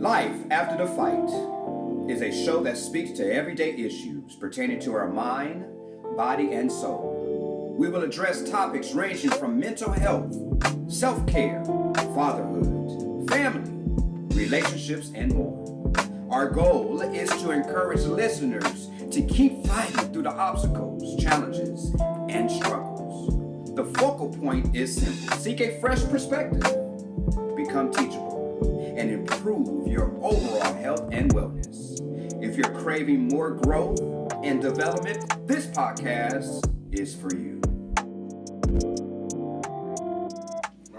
Life After the Fight is a show that speaks to everyday issues pertaining to our mind, body, and soul. We will address topics ranging from mental health, self-care, fatherhood, family, relationships, and more. Our goal is to encourage listeners to keep fighting through the obstacles, challenges, and struggles. The focal point is simple. Seek a fresh perspective, become teachable, and improve your overall health and wellness. If you're craving more growth and development, this podcast is for you.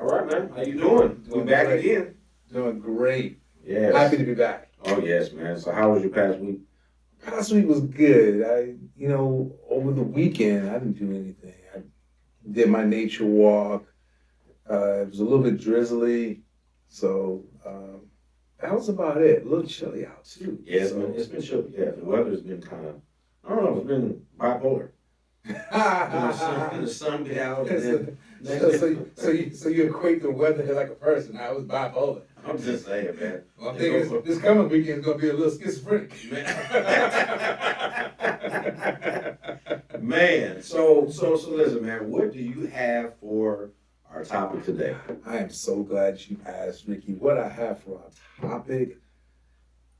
All right, man. How you doing? We back great. again. Doing great. Yes. Happy to be back. Oh, yes, man. So how was your past week? Past week was good. Over the weekend, I didn't do anything. I did my nature walk. It was a little bit drizzly, so that was about it. A little chilly out too. Yeah, it's been chilly. Yeah, the weather's been kind of, I don't know, it's been bipolar. The sun be out. And then So you equate the weather like a person. I was bipolar. I'm just saying, man. Well, I'm thinking this coming weekend is gonna be a little schizophrenic. Man, so listen, man. What do you have for our topic today? I am so glad you asked, Ricky. What I have for our topic,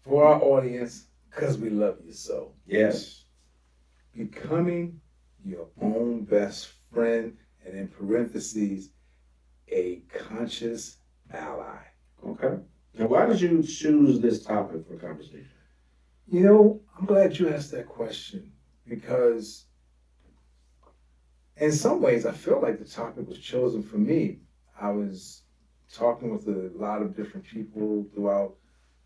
for our audience, because we love you so. Yes. Becoming your own best friend, and in parentheses, a conscious ally. Okay. Now, why did you choose this topic for conversation? You know, I'm glad you asked that question because in some ways I feel like the topic was chosen for me. I was talking with a lot of different people throughout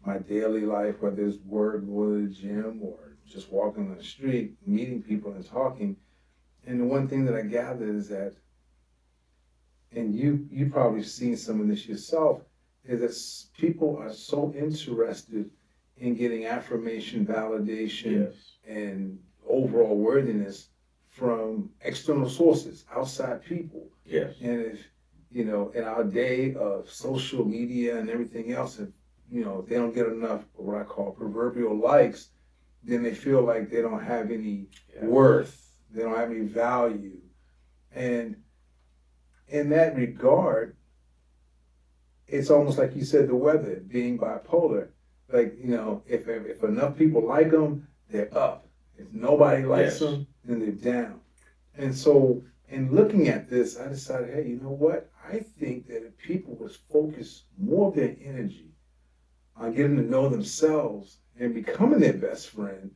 my daily life, whether it's work, going to the gym, or just walking on the street, meeting people and talking. And the one thing that I gathered is that, and you probably seen some of this yourself, is that people are so interested in getting affirmation, validation, Yes. and overall worthiness from external sources, outside people. Yes. And if, in our day of social media and everything else, if, they don't get enough of what I call proverbial likes, then they feel like they don't have any worth, they don't have any value. And in that regard, it's almost like you said, the weather being bipolar. Like, if enough people like them, they're up. If nobody likes them, then they're down. And so, in looking at this, I decided, hey, you know what? I think that if people would focus more of their energy on getting to know themselves and becoming their best friend,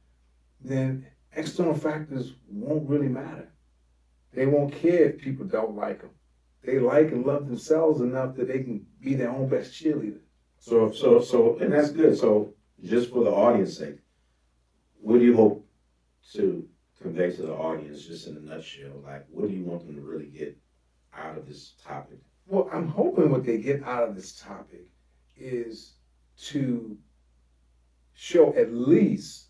then external factors won't really matter. They won't care if people don't like them. They like and love themselves enough that they can be their own best cheerleader. So, and that's good. So, just for the audience sake, what do you hope to convey to the audience, just in a nutshell? Like, what do you want them to really get out of this topic? Well, I'm hoping what they get out of this topic is to show at least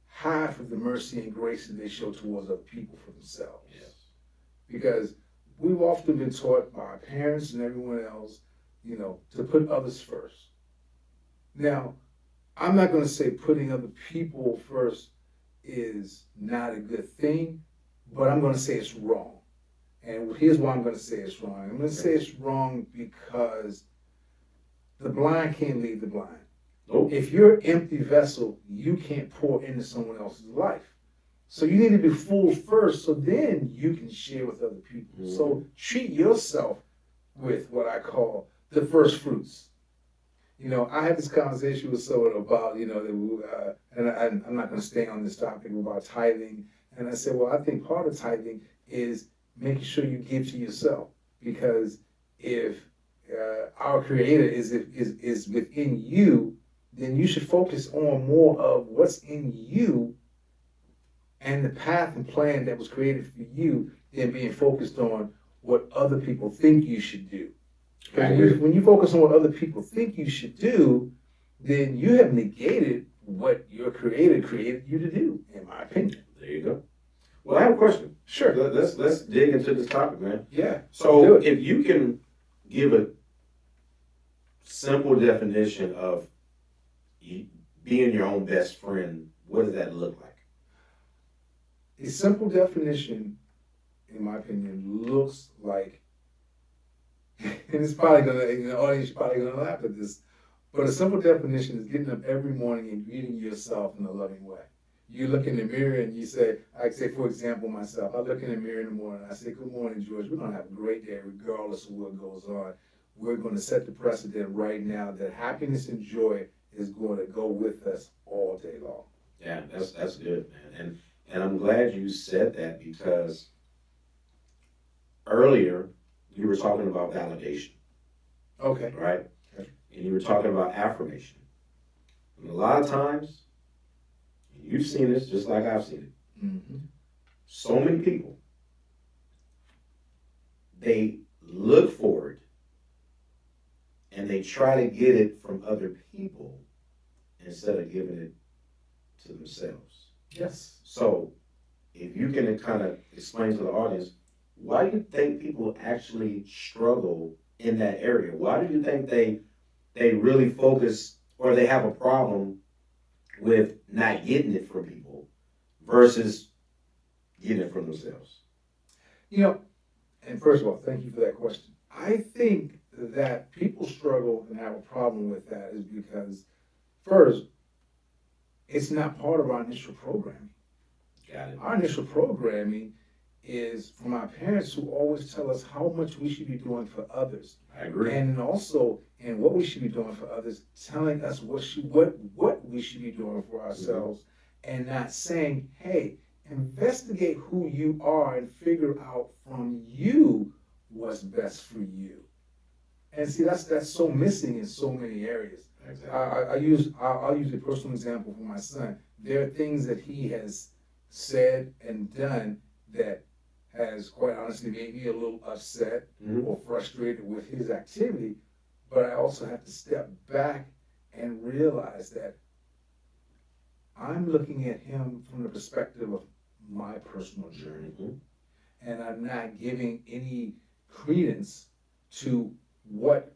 half of the mercy and grace that they show towards other people for themselves. Yes. Because we've often been taught by our parents and everyone else, to put others first. Now, I'm not going to say putting other people first is not a good thing, but I'm going to say it's wrong. And here's why I'm going to say it's wrong. I'm going to say it's wrong because the blind can't lead the blind. Nope. If you're an empty vessel, you can't pour into someone else's life. So you need to be full first, so then you can share with other people. Mm-hmm. So treat yourself with what I call the first fruits. I had this conversation with someone about, and I'm not going to stay on this topic about tithing. And I said, well, I think part of tithing is making sure you give to yourself, because if our Creator is within you, then you should focus on more of what's in you and the path and plan that was created for you than being focused on what other people think you should do. Because when you focus on what other people think you should do, then you have negated what your Creator created you to do, in my opinion. There you go. Well, I have a question. Sure. Let's dig into this topic, man. Yeah. So if you can give a simple definition of you being your own best friend, what does that look like? A simple definition, in my opinion, looks like, and it's probably gonna, the audience is probably gonna laugh at this, but a simple definition is getting up every morning and greeting yourself in a loving way. You look in the mirror and you say, I say, for example, myself, I look in the mirror in the morning, I say, good morning, George, we're gonna have a great day regardless of what goes on. We're gonna set the precedent right now that happiness and joy is going to go with us all day long. Yeah, that's good, man. And I'm glad you said that because earlier you were talking about validation, Okay. right? Okay. And you were talking about affirmation. And a lot of times, you've seen this just like I've seen it. Mm-hmm. So many people, they look for it and they try to get it from other people instead of giving it to themselves. Yes. So, if you can kind of explain to the audience, why do you think people actually struggle in that area? Why do you think they really focus or they have a problem with not getting it from people versus getting it from themselves? You know, and first of all, thank you for that question. I think that people struggle and have a problem with that is because, first, it's not part of our initial programming. Got it. Our initial programming is from our parents who always tell us how much we should be doing for others. I agree. And also, in what we should be doing for others, telling us what we should be doing for ourselves, and not saying, hey, investigate who you are and figure out from you what's best for you. And see, that's so missing in so many areas. Exactly. I'll use a personal example for my son. There are things that he has said and done that has quite honestly made me a little upset or frustrated with his activity, but I also have to step back and realize that I'm looking at him from the perspective of my personal journey, and I'm not giving any credence to what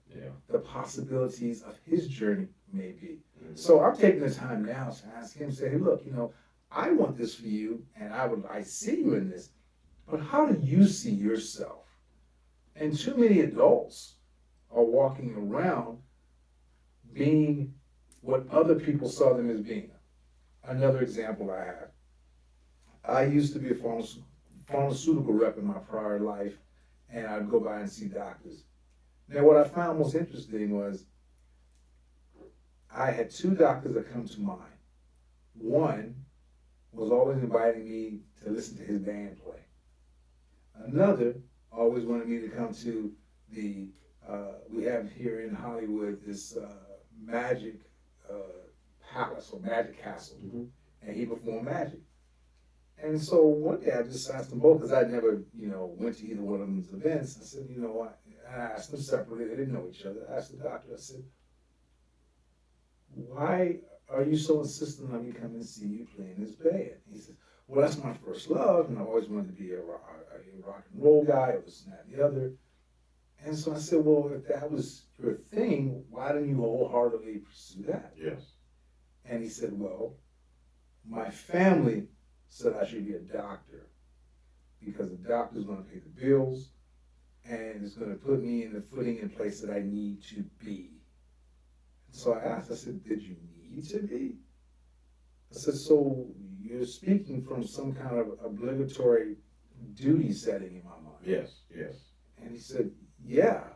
the possibilities of his journey may be. So I'm taking the time now to ask him, say, hey, look, I want this for you, and I see you in this, but how do you see yourself? And too many adults are walking around being what other people saw them as being. Another example I have. I used to be a pharmaceutical rep in my prior life, and I'd go by and see doctors. Now, what I found most interesting was I had two doctors that come to mind. One was always inviting me to listen to his band play. Another always wanted me to come to we have here in Hollywood this magic palace or magic castle, and he performed magic. And so one day I just asked them both, because I'd never, went to either one of them's events. I said, I asked them separately, they didn't know each other. I asked the doctor, I said, why are you so insistent on me coming and see you playing this band? He said, well, that's my first love, and I always wanted to be a rock and roll guy, or this and that and the other. And so I said, well, if that was your thing, why didn't you wholeheartedly pursue that? Yes. And he said, well, my family said I should be a doctor because the doctor's going to pay the bills and it's going to put me in the footing and place that I need to be. So I asked, I said, did you need to be? I said, so you're speaking from some kind of obligatory duty setting in my mind. Yes, yes. And he said, yeah. I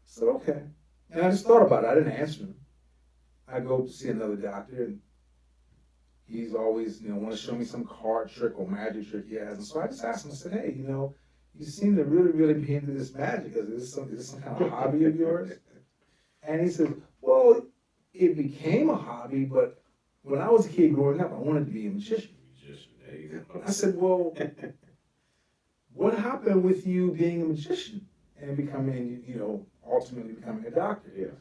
said, okay. And I just thought about it. I didn't answer him. I go to see another doctor, and he's always, want to show me some card trick or magic trick he has. And so I just asked him, I said, hey, you seem to really, really be into this magic. Is this some kind of hobby of yours? And he said, well, it became a hobby, but when I was a kid growing up, I wanted to be a magician. There you go. I said, well, what happened with you being a magician and becoming, ultimately becoming a doctor? Yes.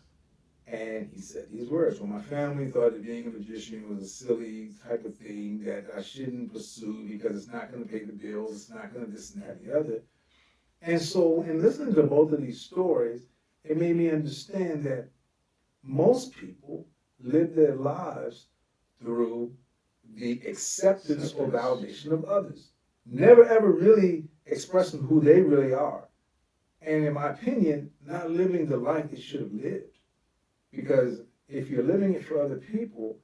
And he said these words, well, my family thought that being a magician was a silly type of thing that I shouldn't pursue because it's not going to pay the bills, it's not going to this and that and the other. And so in listening to both of these stories, it made me understand that most people live their lives through the acceptance or validation of others, never ever really expressing who they really are. And in my opinion, not living the life they should have lived. Because if you're living it for other people,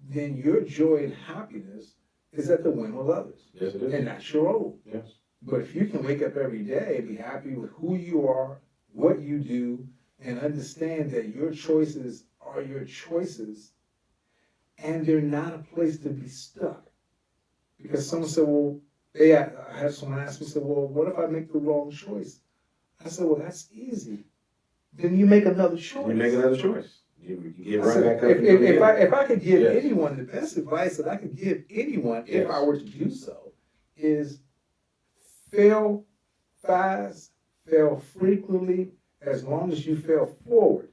then your joy and happiness is at the whim of others. Yes, it is. And that's your own. Yes. But if you can wake up every day and be happy with who you are, what you do, and understand that your choices are your choices, and they're not a place to be stuck. Because someone said, well, I had someone ask me, said, well, what if I make the wrong choice? I said, well, that's easy. Then you make another choice. You make another choice. You get I right said, back up. if I could give Yes. anyone the best advice that I could give anyone, Yes. if I were to do so, is fail fast, fail frequently, as long as you fail forward.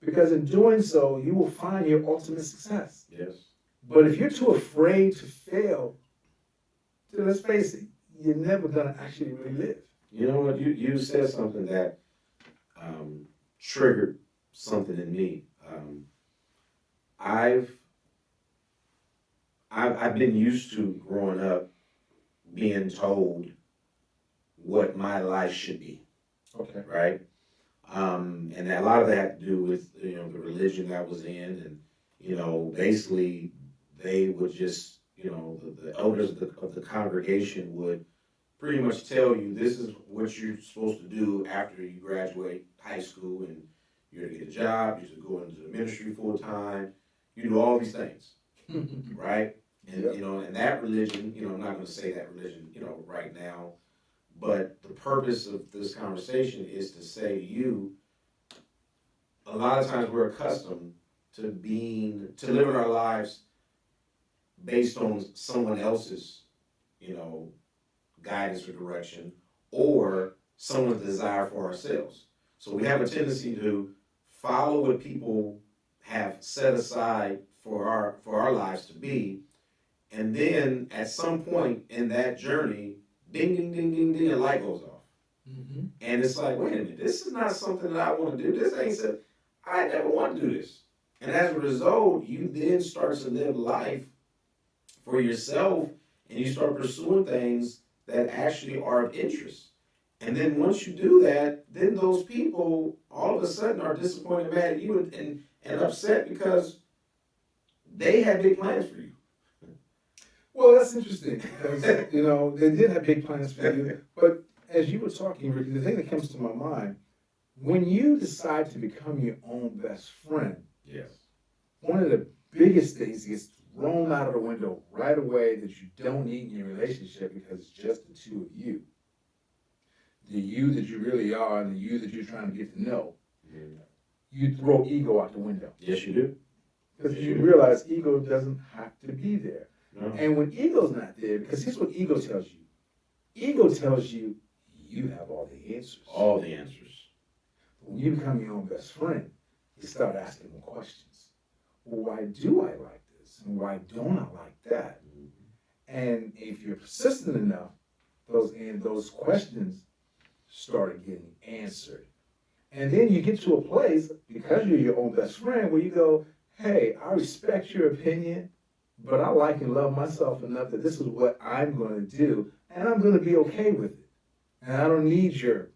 Because in doing so, you will find your ultimate success. Yes. But if you're too afraid to fail, then let's face it, you're never gonna actually really live. You know what? You said something that triggered something in me. I've been used to growing up being told what my life should be, Okay. right? And a lot of that had to do with the religion that I was in, and basically they would just the elders of the congregation would pretty much tell you this is what you're supposed to do after you graduate high school, and you're to get a job, you're to go into the ministry full time, you do all these things, right? And Yep. and that religion, I'm not going to say that religion, right now, but the purpose of this conversation is to say to you, a lot of times we're accustomed to living our lives based on someone else's, guidance or direction, or someone's desire for ourselves. So we have a tendency to follow what people have set aside for our lives to be, and then at some point in that journey, ding, ding, ding, ding, ding, a light goes off. Mm-hmm. And it's like, wait a minute, this is not something that I want to do. This ain't said, I never want to do this. And as a result, you then start to live life for yourself, and you start pursuing things that actually are of interest. And then once you do that, then those people all of a sudden are disappointed, mad at you, and upset because they had big plans for you. Well, that's interesting because they did have big plans for you. But as you were talking, Ricky, the thing that comes to my mind, when you decide to become your own best friend, Yes. one of the biggest things gets thrown out of the window right away that you don't need in your relationship because it's just the two of you. The you that you really are and the you that you're trying to get to know. You throw ego out the window. Yes, you do. Because Yes, you you do. realize ego doesn't have to be there. No. And when ego's not there, because here's what ego tells you. Ego tells you you have all the answers. All the answers. When you become your own best friend, you start asking them questions. Well, why do I like this? And why don't I like that? And if you're persistent enough, those questions start getting answered. And then you get to a place, because you're your own best friend, where you go, hey, I respect your opinion, but I like and love myself enough that this is what I'm going to do, and I'm going to be okay with it. And I don't need your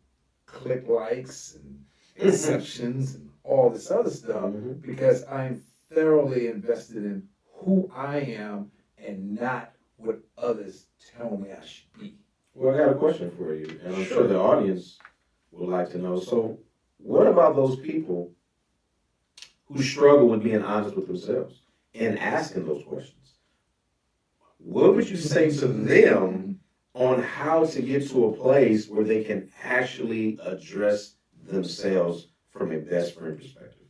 click likes and exceptions and all this other stuff, because I'm thoroughly invested in who I am and not what others tell me I should be. Well, I got a question for you, and I'm Sure. sure the audience would like to know. So, what about those people who struggle with being honest with themselves and asking those questions? What would you say to them on how to get to a place where they can actually address themselves from a best friend perspective?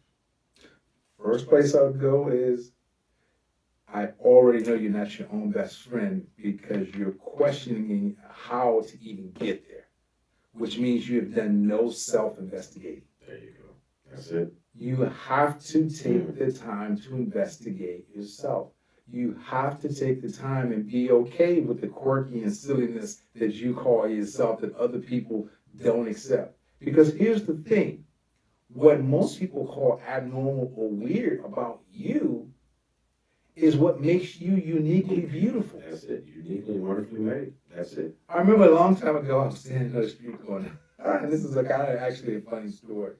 First place I would go is, I already know you're not your own best friend because you're questioning how to even get there, which means you have done no self-investigating. There you go. That's it. You have to take the time to investigate yourself. You have to take the time and be okay with the quirky and silliness that you call yourself that other people don't accept. Because here's the thing. what most people call abnormal or weird about you is what makes you uniquely beautiful. That's it. Uniquely, wonderfully made. That's it. I remember a long time ago, I was standing on the street going, and this is a kind of actually a funny story.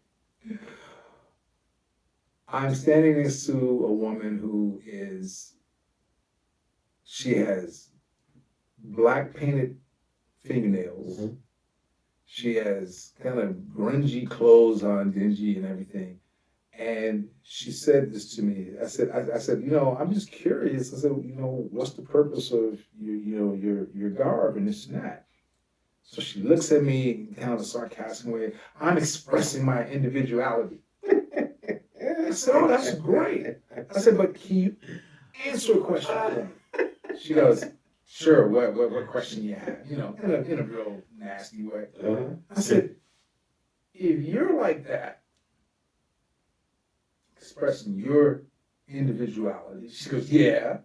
I'm standing next to a woman she has black painted fingernails. Mhm. She has kind of grungy clothes on, dingy and everything. And she said this to me. I said, I'm just curious. I said, what's the purpose of your garb and this and that? So she looks at me in kind of a sarcastic way. I'm expressing my individuality. I said, oh, that's great. I said, but can you answer a question for me? She goes, sure, what question you have? In a real nasty way. Uh-huh. I said, if you're like that, expressing your individuality, she goes, yeah.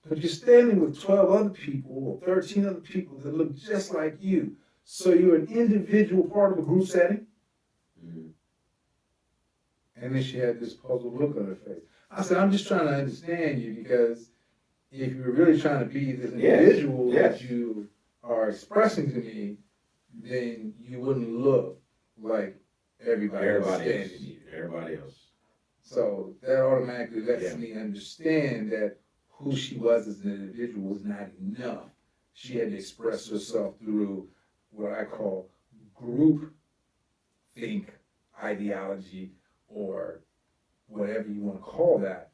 But you're standing with 12 other people or 13 other people that look just like you. So you're an individual part of a group setting? Mhm. And then she had this puzzled look on her face. I said, I'm just trying to understand you, because if you're really trying to be this individual Yes. that you are expressing to me, then you wouldn't look like everybody else standing here. Everybody else. So that automatically lets Yeah. me understand that who she was as an individual was not enough. She had to express herself through what I call group think ideology, or whatever you want to call that.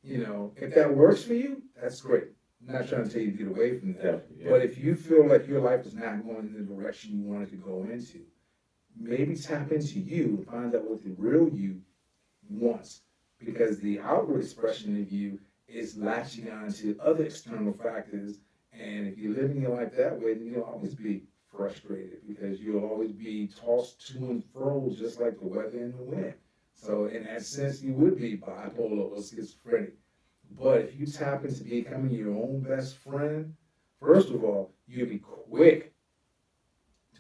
If that works for you, that's great. I'm not trying to tell you to get away from that. Definitely. Yeah. But if you feel like your life is not going in the direction you wanted to go into, maybe tap into you and find out what the real you wants. Because the outward expression of you is latching on to other external factors. And if you're living your life that way, then you'll always be frustrated, because you'll always be tossed to and fro just like the weather and the wind. So in that sense, you would be bipolar or schizophrenic. But if you tap into becoming your own best friend, first of all, you'll be quick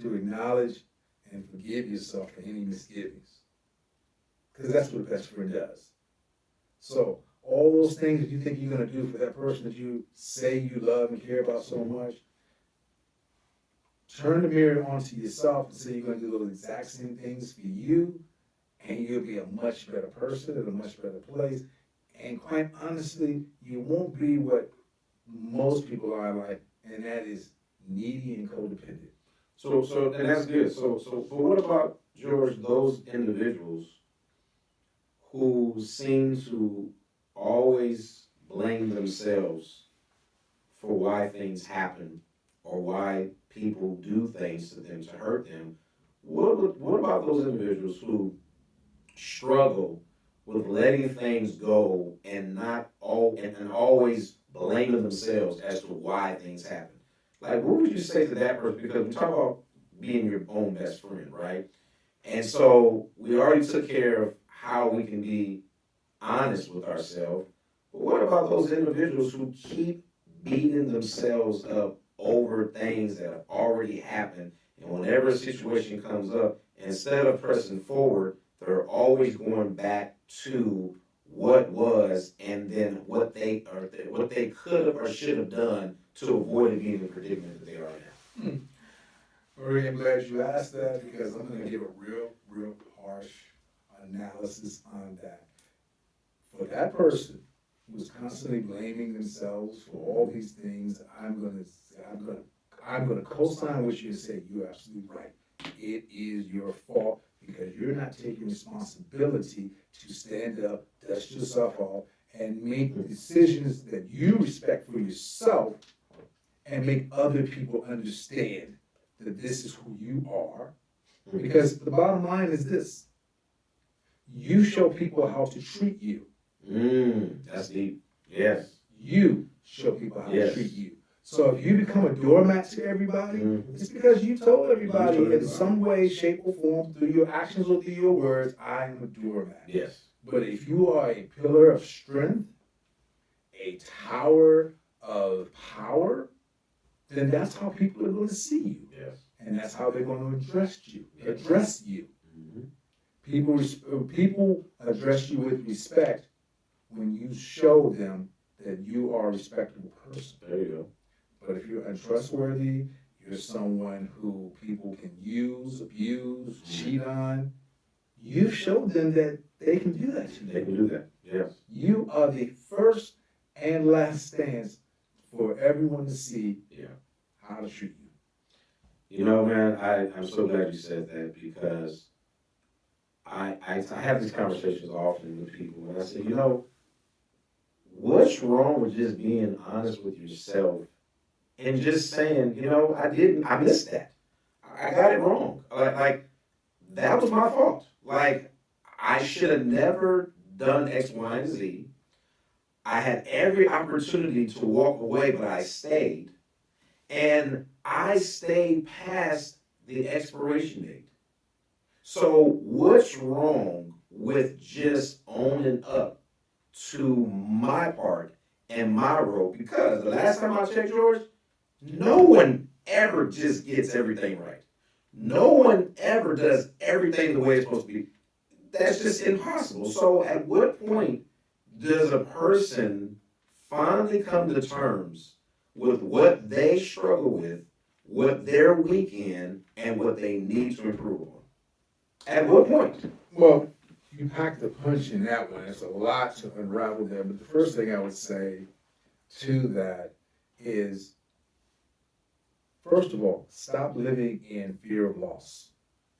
to acknowledge and forgive yourself for any misgivings. Because that's what a best friend does. So all those things that you think you're going to do for that person that you say you love and care about so much, turn the mirror onto yourself and say you're going to do those exact same things for you, and you'll be a much better person in a much better place. And quite honestly, you won't be what most people are like, and that is needy and codependent. So and that's good. But what about, George, those individuals who seem to always blame themselves for why things happen or why people do things to them to hurt them? What about those individuals who struggle with letting things go and and always blaming themselves as to why things happen? Like, what would you say to that person? Because we talk about being your own best friend, right? And so we already took care of how we can be honest with ourselves. But what about those individuals who keep beating themselves up over things that have already happened? And whenever a situation comes up, instead of pressing forward, they're always going back to what was, and then what they could have or should have done to avoid being in the predicament that they are now. Marie, I'm glad you asked that, because I'm going to give a real harsh analysis on that. For that person who's constantly blaming themselves for all these things, I'm going to co-sign with you and say you're absolutely right. It is your fault, because you're not taking responsibility to stand up, dust yourself off, and make decisions that you respect for yourself, and make other people understand that this is who you are. Because the bottom line is this: you show people how to treat you. That's deep. Yes. You show people how Yes. to treat you. So if you become a doormat to everybody, it's because you told everybody in some way, shape, or form, through your actions or through your words, I am a doormat. Yes. But if you are a pillar of strength, a tower of power, then that's how people are going to see you. Yes. and that's how they're going to address you. Address you. Mhm. People address you with respect when you show them that you are a respectable person. There you go. But if you're untrustworthy, you're someone who people can use, abuse, cheat on, you've showed them that they can do that to They you. can do that. Yes. You are the first and last stance for everyone to see Yeah. how to treat you. You know, man, I'm so glad you said that because I have these conversations often with people, and I say, you know, what's wrong with just being honest with yourself and just saying, you know, I missed that. I got it wrong. Like that was my fault. Like, I should have never done X, Y, and Z. I had every opportunity to walk away, but I stayed. And I stayed past the expiration date. So, what's wrong with just owning up to my part and my role? Because the last time I checked, George, no one ever just gets everything right. No one ever does everything the way it's supposed to be. That's just impossible. So, at what point does a person finally come to terms with what they struggle with, what they're weak in, and what they need to improve on? At what point? Well, you packed the punch in that one. There's a lot to unravel there. But the first thing I would say to that is, first of all, stop living in fear of loss.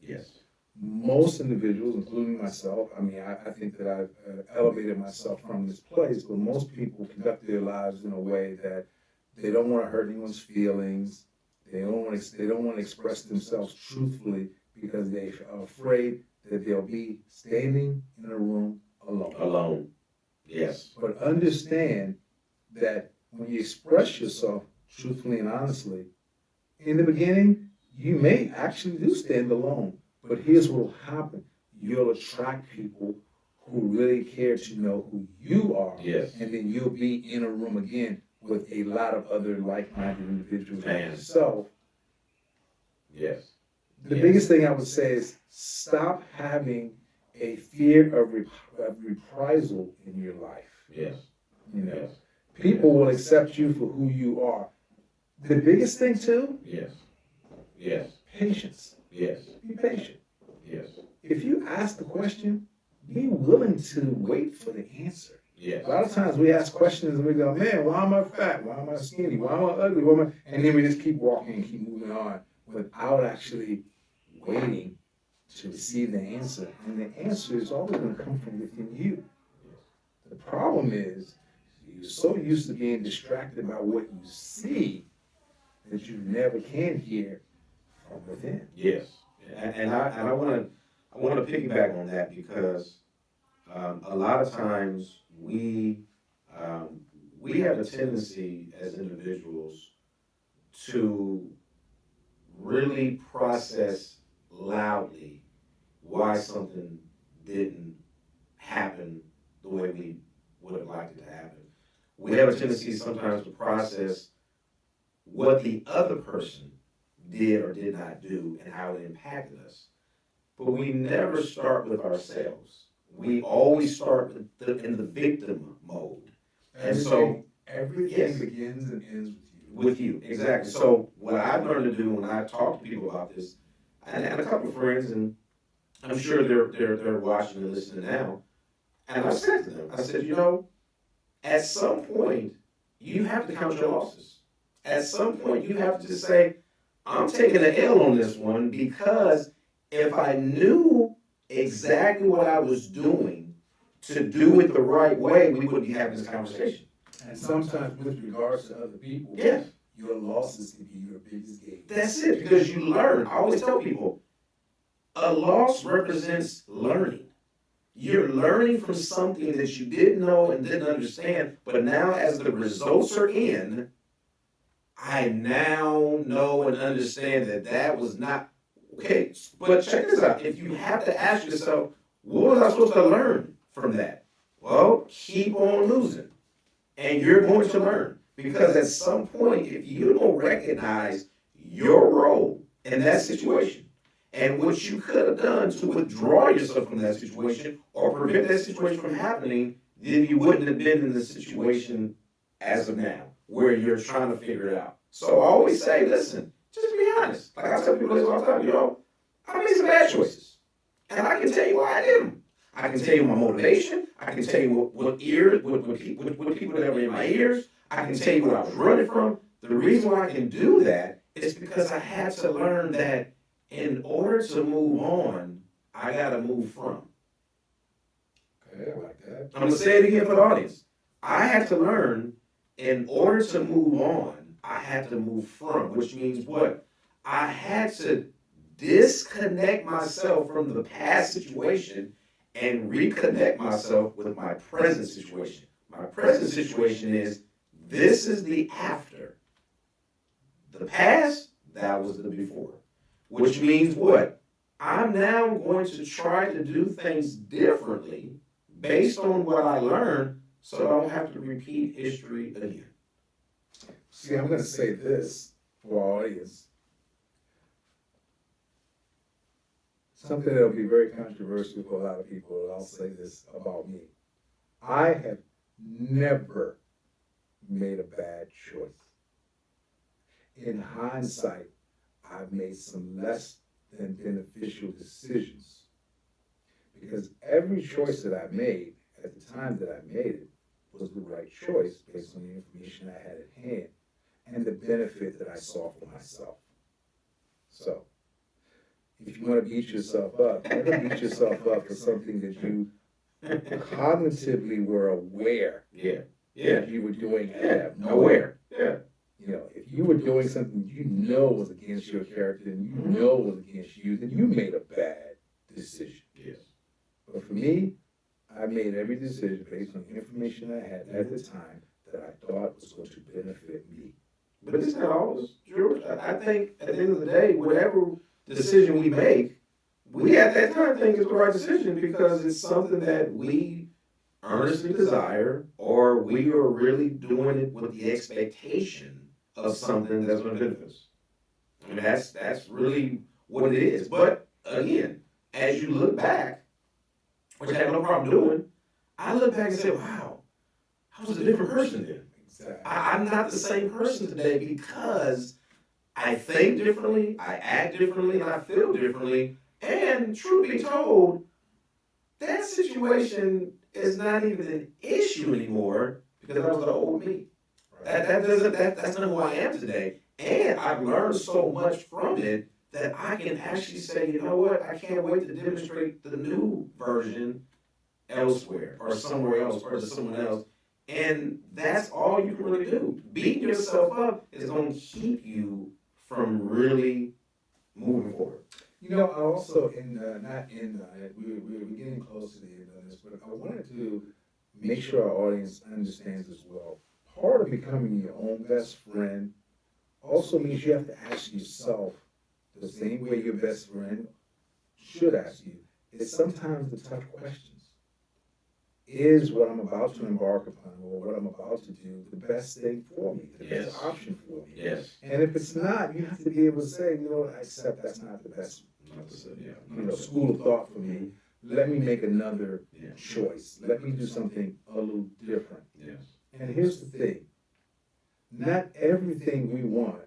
Yes. Most individuals, including myself, I mean, I think that I've elevated myself from this place, but most people conduct their lives in a way that they don't want to hurt anyone's feelings. They don't want to express themselves truthfully because they are afraid that they'll be standing in a room alone. Alone. Yes. But understand that when you express yourself truthfully and honestly, in the beginning, you may actually do stand alone. But here's what will happen. You'll attract people who really care to know who you are. Yes. And then you'll be in a room again with a lot of other like-minded individuals like Man. yourself. Yes. The biggest thing I would say is stop having a fear of reprisal in your life. Yes. You know, Yes. people will accept you for who you are. The biggest thing too, Yes. Yes. patience. Yes. Be patient. Yes. If you ask the question, be willing to wait for the answer. Yes. A lot of times we ask questions and we go, man, why am I fat? Why am I skinny? Why am I ugly? Why am I? And then we just keep walking and keep moving on without actually waiting to receive the answer. And the answer is always going to come from within you. The problem is you're so used to being distracted by what you see that you never can hear from within. Yes. And I want to piggyback on that because a lot of times we have a tendency as individuals to really process loudly why something didn't happen the way we would have liked it to happen. We have a tendency sometimes to process what the other person did or did not do and how it impacted us. But we never start with ourselves. We always start in the victim mode. And so everything yes. begins and ends with you, exactly. So what I've learned to do when I talk to people about this, and a couple of friends, and I'm sure they're watching and listening now, and I said to them, I said, you know, at some point you have to count your losses. At some point you have to just say, I'm taking an L on this one because if I knew exactly what I was doing to do it the right way, we wouldn't be having this conversation. And sometimes with regards to other people, Yes. your losses can be your biggest gain. That's it, because you learn. I always tell people, a loss represents learning. You're learning from something that you didn't know and didn't understand, but now as the results are in, I now know and understand that was not, okay, but check this out. If you have to ask yourself, what was I supposed to learn from that? Well, keep on losing. And you're going to learn. Because at some point, if you don't recognize your role in that situation. And what you could have done to withdraw yourself from that situation or prevent that situation from happening, then you wouldn't have been in the situation as of now, where you're trying to figure it out. So I always say, listen, just be honest. Like I tell people this all the time, I made some bad choices. And I can tell you why I did them. I can tell you my motivation. I can tell you what people that were in my ears. I can tell you what I was running from. The reason why I can do that is because I had to learn that in order to move on, I got to move from. Okay, I like that. I'm going to say it again for the audience. I had to learn in order to move on, I had to move from, which means what? I had to disconnect myself from the past situation and reconnect myself with my present situation. My present situation is, this is the after. The past, that was the before. Which means what? I'm now going to try to do things differently based on what I learned so I don't have to repeat history again. See, I'm going to say this for our audience. Something that'll be very controversial for a lot of people, and I'll say this about me. I have never made a bad choice. In hindsight, I've made some less than beneficial decisions. Because every choice that I made at the time that I made it was the right choice based on the information I had at hand and the benefit that I saw for myself. So, if you want to beat yourself up, never beat yourself up for something that you cognitively were aware that you were doing and have no Aware. if you were doing something you know was against your character and you know was against you, then you made a bad decision. Yes. But for me, I made every decision based on the information I had at the time that I thought was going to benefit me. But it's not always true. I think at the end of the day, whatever decision we make, we at that time think it's the right decision because it's something that we earnestly desire, or we are really doing it with the expectation of something that's going to benefit us. I mean, that's really what it is. But again, as you look back, which I have no problem doing, I look back and say, wow, I was a different person then. Exactly. I'm not the same person today because I think differently, I act differently, and I feel differently. And truth be told, that situation is not even an issue anymore because that was the old me. That's not who I am today. And I've learned so much from it that I can actually say, you know what, I can't wait to demonstrate the new version elsewhere or somewhere else or to someone else. And that's all you can really do. Beating yourself up is going to keep you from really moving forward. I also, we're getting close to the end of this, but I wanted to make sure our audience understands as well. Part of becoming your own best friend also means you have to ask yourself the same way your best friend should ask you. It's sometimes the tough questions. Is what I'm about to embark upon or what I'm about to do the best thing for me, the best option for me? Yes. And if it's not, you have to be able to say, I accept that's not the best school of thought for me. Let me make another choice. Let me do something a little different. Yes. And here's the thing. Not everything we want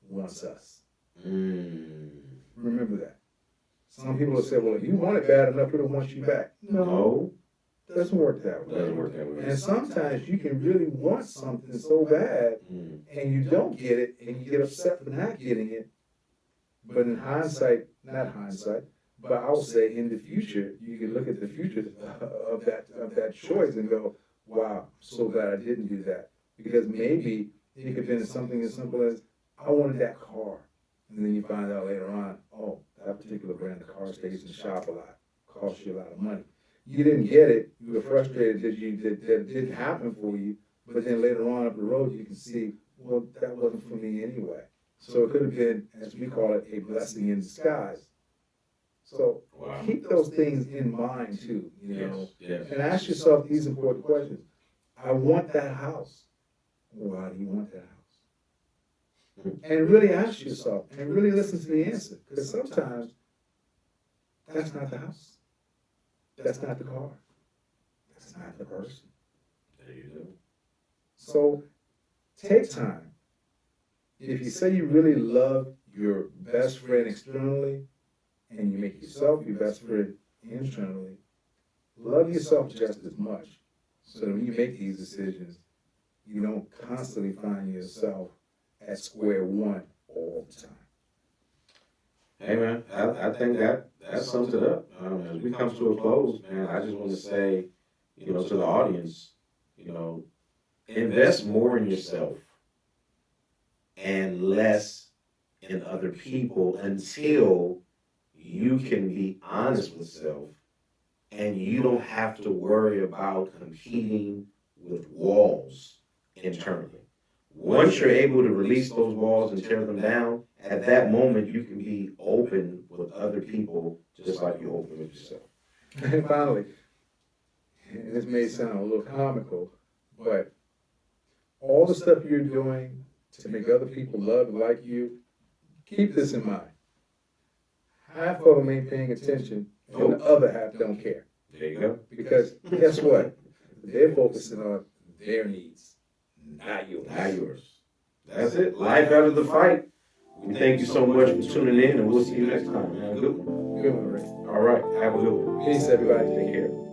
wants us. Remember that. Some people will say, well, if you want it bad enough, it'll want you back. No. Doesn't work that way. Doesn't work that way. And sometimes you can really want something so bad and you don't get it and you get upset for not getting it. But in hindsight, not hindsight, but I will say in the future, you can look at the future of that choice and go, wow, I'm so glad I didn't do that. Because maybe it could have been something as simple as, I wanted that car. And then you find out later on, oh, that particular brand of car stays in the shop a lot, costs you a lot of money. You didn't get it, you were frustrated that it didn't happen for you, but then later on up the road you can see, well, that wasn't for me anyway. So it could have been, as we call it, a blessing in disguise. So keep those things in mind too, Yes. and ask yourself these important questions. I want that house. Why do you want that house? and really ask yourself and really listen to the answer. Because sometimes that's not the house. That's not the car. That's not the person. There you go. So take time. If you say you really love your best friend externally and you make yourself your best friend internally, love yourself just as much. So that when you make these decisions, you don't constantly find yourself at square one all the time. Hey man, I think that sums it up. As we come to a close, man, I just want to say, to the audience, invest more in yourself and less in other people until you can be honest with self and you don't have to worry about competing with walls internally. Once you're able to release those walls and tear them down, at that moment you can be open with other people just like you open with yourself. And finally, and this may sound a little comical, but all the stuff you're doing to make other people love and like you, keep this in mind. Half of them ain't paying attention, and the other half don't care. There you go. Because guess what? They're focusing on their needs, not yours. Not yours. That's it. Life after the fight. We thank you so much for tuning in, and we'll see you next time, man. Good one. Good one, Ray. All right. Have a good one. Peace, everybody. Take care.